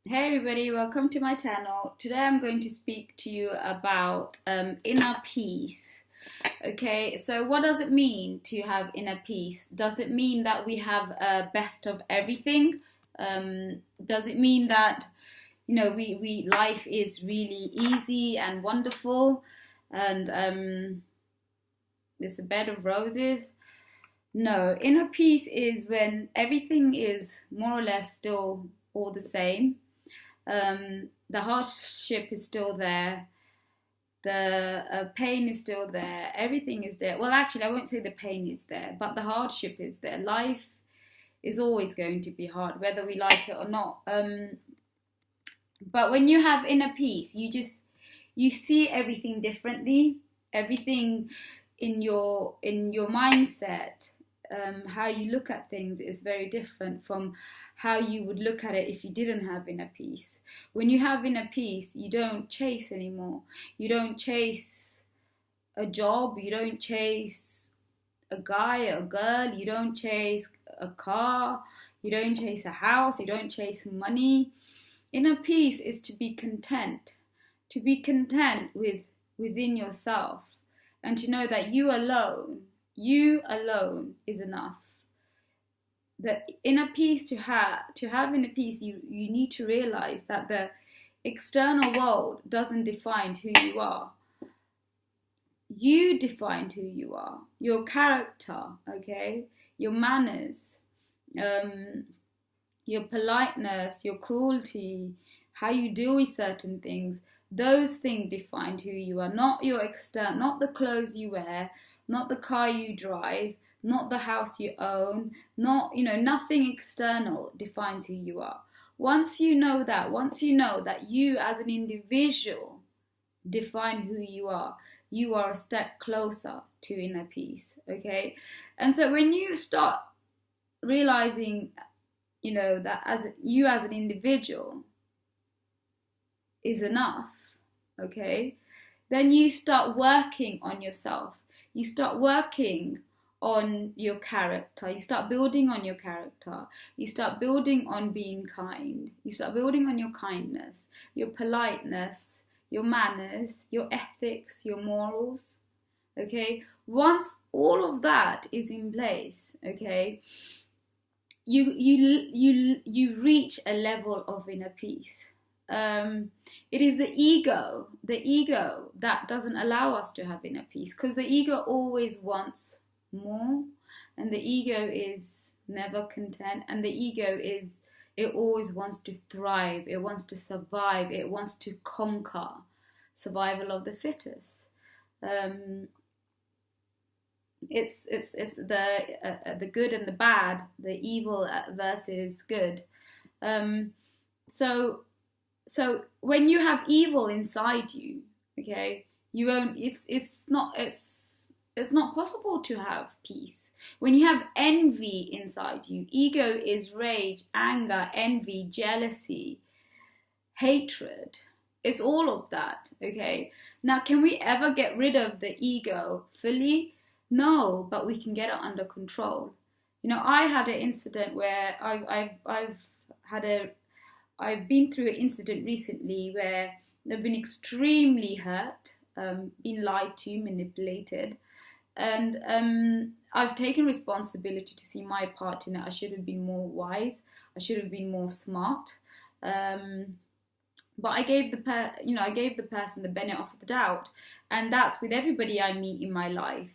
Hey everybody, welcome to my channel. Today I'm going to speak to you about inner peace. Okay, so what does it mean to have inner peace? Does it mean that we have a best of everything? Does it mean that we life is really easy and wonderful and it's a bed of roses? No, inner peace is when everything is more or less still all the same. The hardship is still there. The pain is still there. Everything is there. Well, actually, I won't say the pain is there, but the hardship is there. Life is always going to be hard, whether we like it or not. But when you have inner peace, you see everything differently. Everything in your mindset, how you look at things is very different from how you would look at it if you didn't have inner peace. When you have inner peace, you don't chase anymore. You don't chase a job. You don't chase a guy, a girl. You don't chase a car. You don't chase a house. You don't chase money. Inner peace is to be content within yourself, and to know that you alone is enough. The inner peace to have inner peace, you need to realize that the external world doesn't define who you are. You define who you are, your character, okay, your manners, um, your politeness, your cruelty, how you deal with certain things. Those things define who you are, not your external, not the clothes you wear, not the car you drive, not the house you own, not, nothing external defines who you are. Once you know that you as an individual define who you are a step closer to inner peace, okay? And so when you start realizing, that as an individual is enough, okay, then you start working on yourself. You start working on your character. You start building on your character. You start building on being kind. You start building on your kindness, your politeness, your manners, your ethics, your morals. Okay? Once all of that is in place, okay, you reach a level of inner peace. It is the ego that doesn't allow us to have inner peace, because the ego always wants more, and the ego is never content, and the ego it always wants to thrive, it wants to survive, it wants to conquer, survival of the fittest. It's the good and the bad, the evil versus good. Um, so so when you have evil inside you, okay, you won't. It's not possible to have peace. When you have envy inside you, ego is rage, anger, envy, jealousy, hatred. It's all of that, okay? Now, can we ever get rid of the ego fully? No, but we can get it under control. I had an incident where I've been through an incident recently where I've been extremely hurt, been lied to, manipulated, and I've taken responsibility to see my part in it. I should have been more wise. I should have been more smart. But I gave the person the benefit of the doubt, and that's with everybody I meet in my life.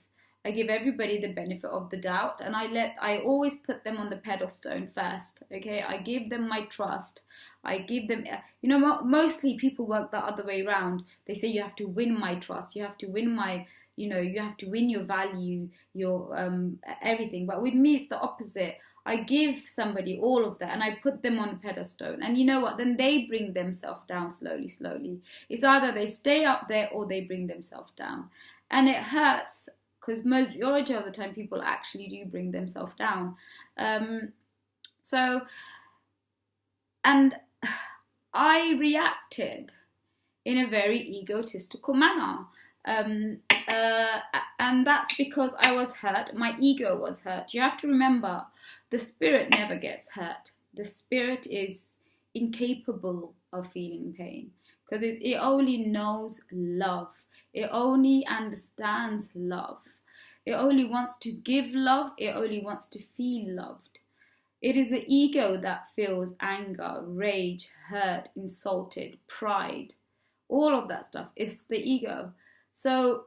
I give everybody the benefit of the doubt, and I always put them on the pedestal first. Okay, I give them my trust. I give them, mostly people work the other way around. They say you have to win my trust. You have to win you have to win your value, your everything. But with me, it's the opposite. I give somebody all of that and I put them on a pedestal. And you know what? Then they bring themselves down slowly, slowly. It's either they stay up there or they bring themselves down. And it hurts, because majority of the time people actually do bring themselves down. So, and I reacted in a very egotistical manner. And that's because I was hurt. My ego was hurt. You have to remember, the spirit never gets hurt. The spirit is incapable of feeling pain, because it only knows love. It only understands love. It only wants to give love. It only wants to feel loved. It is the ego that feels anger, rage, hurt, insulted, pride. All of that stuff is the ego. So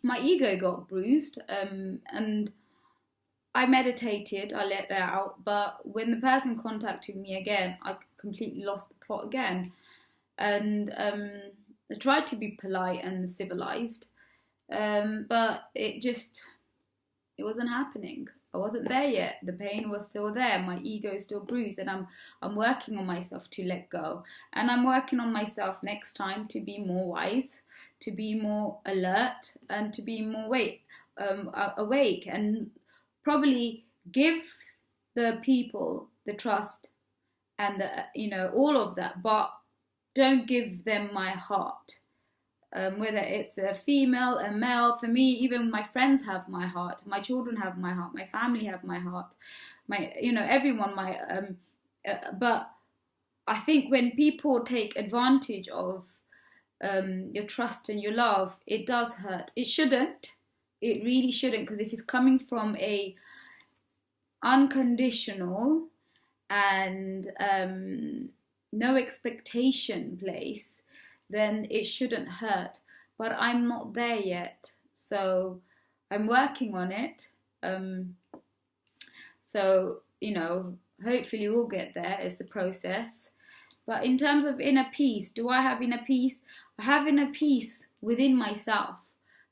my ego got bruised, and I meditated, I let that out, but when the person contacted me again, I completely lost the plot again. And I tried to be polite and civilized, but it wasn't happening. I wasn't there yet. The pain was still there. My ego is still bruised, and I'm working on myself to let go. And I'm working on myself next time to be more wise, to be more alert, and to be more awake, and probably give the people the trust and all of that, but don't give them my heart. Whether it's a female, a male, for me, even my friends have my heart, my children have my heart, my family have my heart, everyone, but I think when people take advantage of your trust and your love, it does hurt. It shouldn't. It really shouldn't, because if it's coming from a unconditional and no expectation place, then it shouldn't hurt. But I'm not there yet, so I'm working on it. Hopefully we'll get there. It's a process. But in terms of inner peace, do I have inner peace? I have inner peace within myself,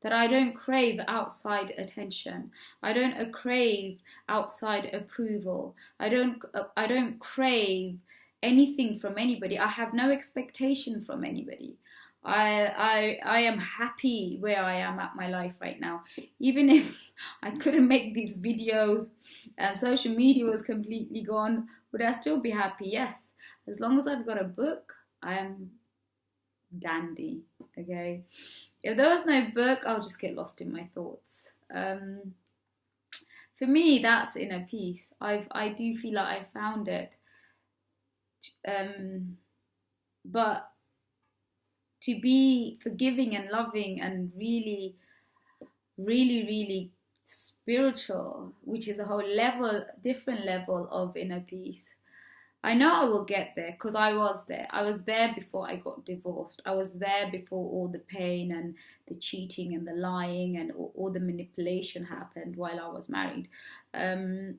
that I don't crave outside attention. I don't crave outside approval. I don't crave anything from anybody. I have no expectation from anybody. I am happy where I am at my life right now. Even if I couldn't make these videos and social media was completely gone, would I still be happy? Yes. As long as I've got a book, I am dandy. Okay. If there was no book, I'll just get lost in my thoughts. For me, that's inner peace. I do feel like I found it. But to be forgiving and loving and really, really, really spiritual, which is a whole different level of inner peace. I know I will get there, because I was there. I was there before I got divorced. I was there before all the pain and the cheating and the lying and all the manipulation happened while I was married. And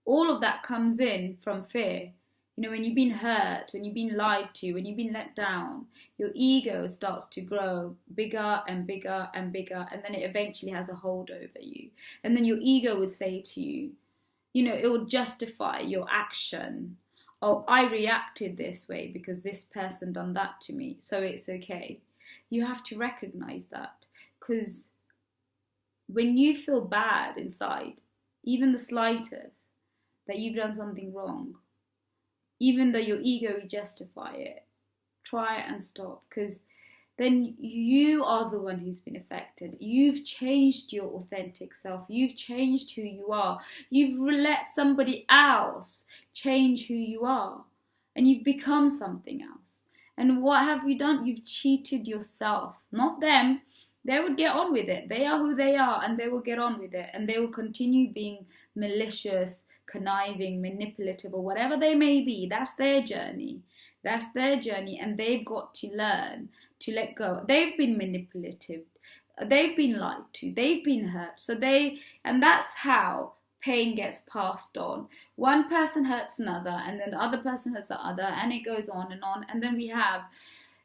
all of that comes in from fear. When you've been hurt, when you've been lied to, when you've been let down, your ego starts to grow bigger and bigger and bigger, and then it eventually has a hold over you. And then your ego would say to you, it will justify your action. Oh, I reacted this way because this person done that to me, so it's okay. You have to recognize that, because when you feel bad inside, even the slightest, that you've done something wrong, even though your ego will justify it, try and stop, because then you are the one who's been affected. You've changed your authentic self. You've changed who you are. You've let somebody else change who you are, and you've become something else. And what have you done? You've cheated yourself, not them. They would get on with it. They are who they are, and they will get on with it, and they will continue being malicious, conniving, manipulative, or whatever they may be. That's their journey. That's their journey, and they've got to learn to let go. They've been manipulative. They've been lied to. They've been hurt. And that's how pain gets passed on. One person hurts another, and then the other person hurts the other, and it goes on. And then we have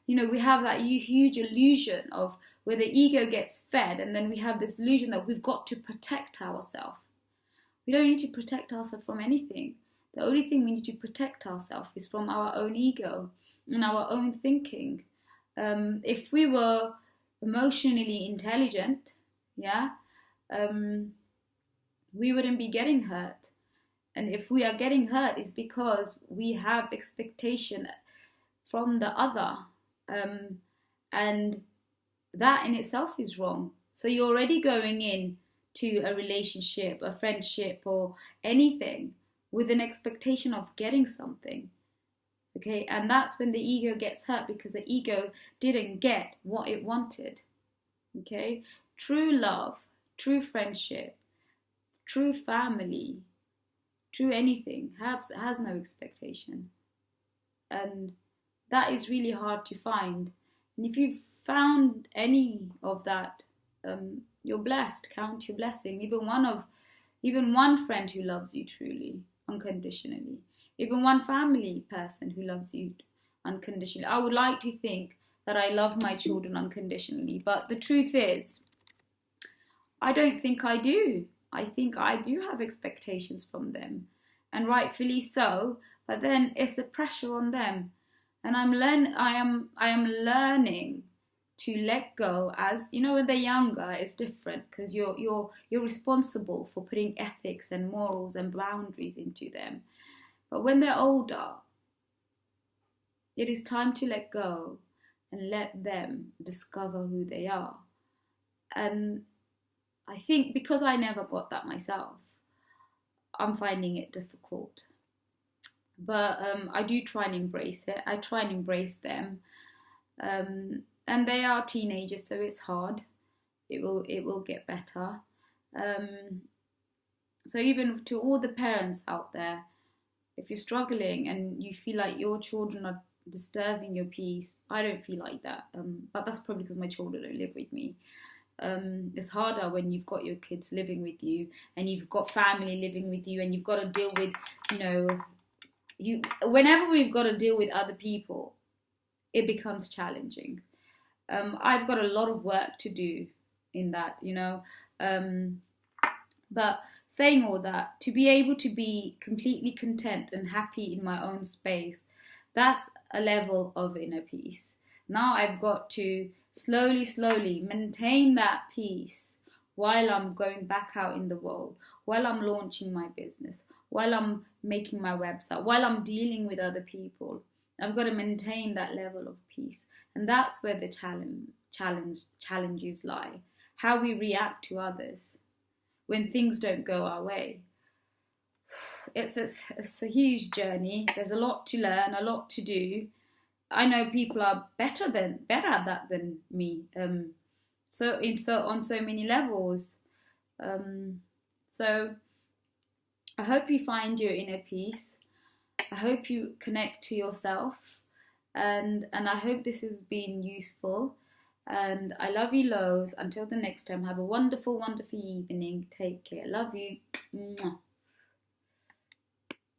that huge illusion of where the ego gets fed, and then we have this illusion that we've got to protect ourselves. We don't need to protect ourselves from anything. The only thing we need to protect ourselves is from our own ego and our own thinking. If we were emotionally intelligent, we wouldn't be getting hurt. And if we are getting hurt, it's because we have expectation from the other. And that in itself is wrong. So you're already going in to a relationship, a friendship, or anything with an expectation of getting something. Okay, and that's when the ego gets hurt, because the ego didn't get what it wanted. Okay, true love, true friendship, true family, true anything has no expectation. And that is really hard to find. And if you've found any of that, you're blessed. Count your blessing. Even one friend who loves you truly, unconditionally. Even one family person who loves you unconditionally. I would like to think that I love my children unconditionally, but the truth is, I don't think I do. I think I do have expectations from them, and rightfully so. But then it's the pressure on them, and I am learning to let go. As you know, when they're younger, it's different, because you're responsible for putting ethics and morals and boundaries into them. But when they're older, it is time to let go and let them discover who they are. And I think because I never got that myself, I'm finding it difficult. But I do try and embrace it. I try and embrace them. And they are teenagers, so it's hard. It will get better. So even to all the parents out there, if you're struggling and you feel like your children are disturbing your peace, I don't feel like that. But that's probably because my children don't live with me. It's harder when you've got your kids living with you, and you've got family living with you, and you've got to deal with, whenever we've got to deal with other people, it becomes challenging. I've got a lot of work to do in that, but saying all that, to be able to be completely content and happy in my own space, that's a level of inner peace. Now I've got to slowly maintain that peace while I'm going back out in the world, while I'm launching my business, while I'm making my website, while I'm dealing with other people. I've got to maintain that level of peace. And that's where the challenges lie. How we react to others when things don't go our way. It's a huge journey. There's a lot to learn, a lot to do. I know people are better at that than me. So on so many levels. So I hope you find your inner peace. I hope you connect to yourself, and I hope this has been useful. And I love you loads. Until the next time, have a wonderful, wonderful evening. Take care. Love you. Mwah.